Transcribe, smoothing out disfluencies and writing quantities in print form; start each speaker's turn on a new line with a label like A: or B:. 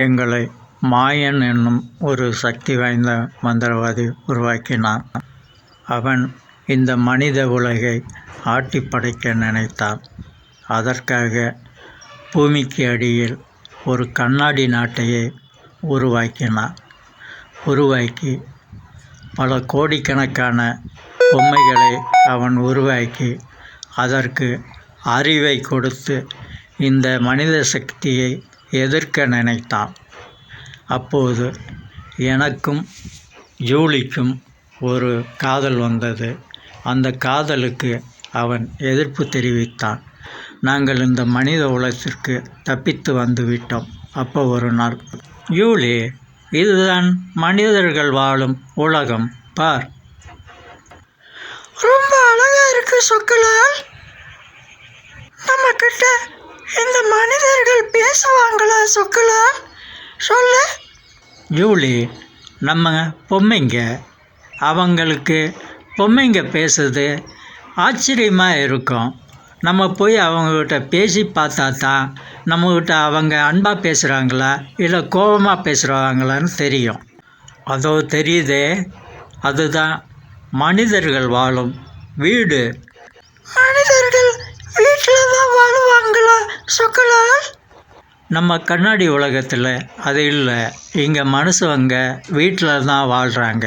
A: எங்களை மாயன் என்னும் ஒரு சக்தி வாய்ந்த மந்திரவாதி உருவாக்கினான். அவன் இந்த மனித உலகை ஆட்டி படைக்க நினைத்தான். அதற்காக பூமிக்கு அடியில் ஒரு கண்ணாடி நாட்டையே உருவாக்கி பல கோடிக்கணக்கான பொம்மைகளை அவன் உருவாக்கி அதற்கு அறிவை கொடுத்து இந்த மனித சக்தியை எதிர்க்க நினைத்தான். அப்போது எனக்கும் ஜூலிக்கும் ஒரு காதல் வந்தது. அந்த காதலுக்கு அவன் எதிர்ப்பு தெரிவித்தான். நாங்கள் இந்த மனித உலகத்திற்கு தப்பித்து வந்து விட்டோம். அப்போ ஒரு நாள், ஜூலி, இதுதான் மனிதர்கள் வாழும் உலகம், பார்.
B: ரொம்ப அழகா இருக்கு சொக்கலால். நம்ம கிட்ட இந்த மனிதர்கள் பேசுவாங்களா சொக்கலால்? சொல்லு.
A: ஜூலி, நம்ம பொம்மைங்க. அவங்களுக்கு பொம்மைங்க பேசுறது ஆச்சரியமாக இருக்கும். நம்ம போய் அவங்கக்கிட்ட பேசி பார்த்தா தான் நம்மக்கிட்ட அவங்க அன்பாக பேசுகிறாங்களா இல்லை கோபமாக பேசுகிறாங்களான்னு தெரியும். அதோ தெரியுதே, அதுதான் மனிதர்கள் வாழும் வீடு.
B: மனிதர்கள் வீட்டில் தான் வாழுவாங்களா சொக்கலால்?
A: நம்ம கண்ணாடி உலகத்தில் அது இல்லை. இங்கே மனுஷங்க வீட்டில் தான் வாழ்கிறாங்க.